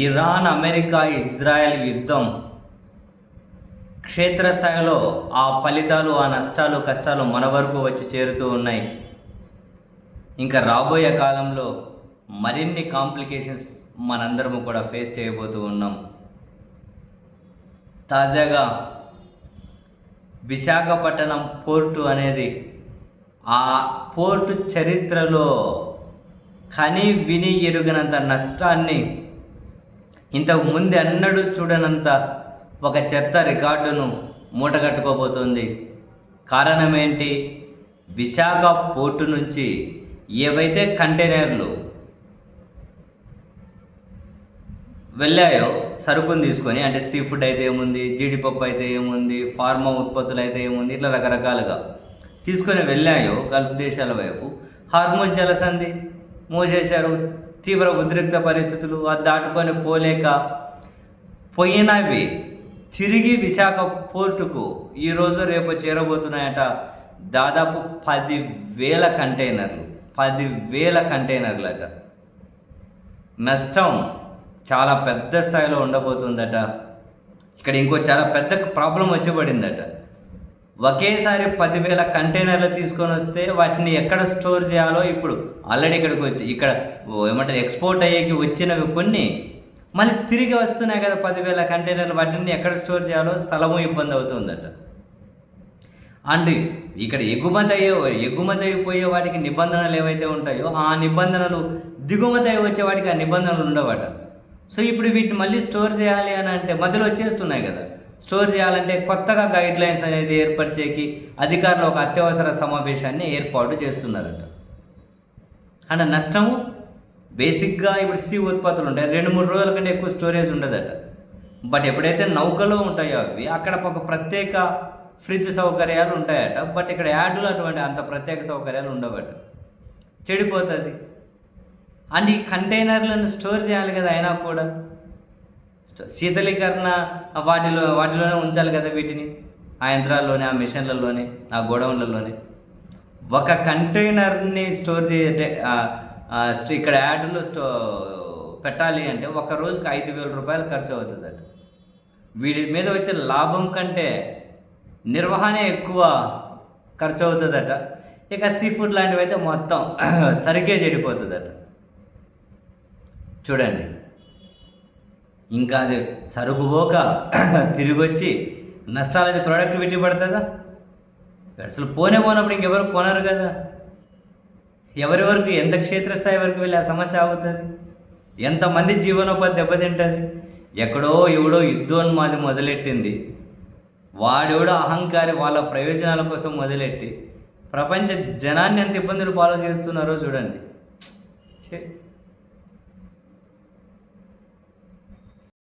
Iran, America, Israel యుద్ధం క్షేత్రస్థాయిలో ఆ ఫలితాలు, ఆ నష్టాలు, కష్టాలు మన వరకు వచ్చి చేరుతూ ఉన్నాయి. ఇంకా రాబోయే కాలంలో మరిన్ని కాంప్లికేషన్స్ మనందరము కూడా ఫేస్ చేయబోతూ ఉన్నాం. తాజాగా విశాఖపట్నం పోర్టు అనేది ఆ పోర్టు చరిత్రలో కని విని ఎరుగనంత నష్టాన్ని, ఇంతకు ముందు ఎన్నడూ చూడనంత ఒక చెత్త రికార్డును మూటగట్టుకోబోతోంది. కారణం ఏంటి? విశాఖ పోర్టు నుంచి ఏవైతే కంటైనర్లు వెళ్ళాయో సరుకుని తీసుకొని, అంటే సీ ఫుడ్ అయితే ఏముంది, జీడిపప్పు అయితే ఏముంది, ఫార్మా ఉత్పత్తులు అయితే ఏముంది, ఇట్లా రకరకాలుగా తీసుకొని వెళ్ళాయో గల్ఫ్ దేశాల వైపు, హార్మోజ్ జలసంధి మూసేశారు. తీవ్ర ఉద్రిక్త పరిస్థితులు, అది దాటుకొని పోలేక పోయినవి తిరిగి విశాఖ పోర్టుకు ఈరోజు రేపు చేరబోతున్నాయట. దాదాపు 10,000 కంటైనర్లు, 10,000 కంటైనర్లు అట. నష్టం చాలా పెద్ద స్థాయిలో ఉండబోతుందట. ఇక్కడ ఇంకో చాలా పెద్ద ప్రాబ్లం వచ్చి పడిందట. ఒకేసారి 10,000 కంటైనర్లు తీసుకొని వస్తే వాటిని ఎక్కడ స్టోర్ చేయాలో, ఇప్పుడు ఆల్రెడీ ఇక్కడికి వచ్చి ఇక్కడ ఏమంటారు ఎక్స్పోర్ట్ అయ్యేకి వచ్చినవి కొన్ని మళ్ళీ తిరిగి వస్తున్నాయి కదా 10,000 కంటైనర్లు, వాటిని ఎక్కడ స్టోర్ చేయాలో స్థలము ఇబ్బంది అవుతుందట. అండ్ ఇక్కడ ఎగుమతి అయిపోయే వాటికి నిబంధనలు ఏవైతే ఉంటాయో ఆ నిబంధనలు దిగుమతి అయి వచ్చే వాటికి ఆ నిబంధనలు ఉండవట. సో ఇప్పుడు వీటిని మళ్ళీ స్టోర్ చేయాలి అని అంటే మధ్యలో వచ్చేస్తున్నాయి కదా. స్టోర్ చేయాలంటే కొత్తగా గైడ్ లైన్స్ అనేది ఏర్పరిచేకి అధికారులు ఒక అత్యవసర సమావేశాన్ని ఏర్పాటు చేస్తున్నారట. అంటే నష్టము బేసిక్గా ఇప్పుడు సీ ఉత్పత్తులు ఉంటాయి, 2-3 రోజుల కంటే ఎక్కువ స్టోరేజ్ ఉండదట. బట్ ఎప్పుడైతే నౌకలో ఉంటాయో అవి అక్కడ ఒక ప్రత్యేక ఫ్రిడ్జ్ సౌకర్యాలు ఉంటాయట. బట్ ఇక్కడ యార్డులో అటువంటి అంత ప్రత్యేక సౌకర్యాలు ఉండవట, చెడిపోతుంది. అండ్ ఈ కంటైనర్లను స్టోర్ చేయాలి కదా, అయినా కూడా శీతలీకరణ వాటిలోనే ఉంచాలి కదా వీటిని, ఆ యంత్రాల్లోనే, ఆ మిషన్లలోనే, ఆ గోడౌన్లలోనే. ఒక కంటైనర్ని స్టోర్ ఇక్కడ యార్డులో పెట్టాలి అంటే ఒక రోజుకి 5,000 రూపాయలు ఖర్చు అవుతుందట. వీటి మీద వచ్చే లాభం కంటే నిర్వహణ ఎక్కువ ఖర్చు అవుతుందట. ఇక సీ ఫుడ్ లాంటివి అయితే మొత్తం సరికే చెడిపోతుందట. చూడండి, ఇంకా అది సరుకు పోక తిరిగి వచ్చి నష్టాలది ప్రొడక్టివిటీ పడుతుందా? అసలు పోనప్పుడు ఇంకెవరు కొనరు కదా. ఎవరి వరకు, ఎంత క్షేత్రస్థాయి వరకు వెళ్ళి ఆ సమస్య అవుతుంది, ఎంతమంది జీవనోపాధి దెబ్బతింటుంది. ఎక్కడో ఎవడో యుద్ధోన్మాది మొదలెట్టింది, వాడెవడో అహంకారి వాళ్ళ ప్రయోజనాల కోసం మొదలెట్టి ప్రపంచ జనాన్ని ఎంత ఇబ్బందులు పాలు చేస్తున్నారో చూడండి.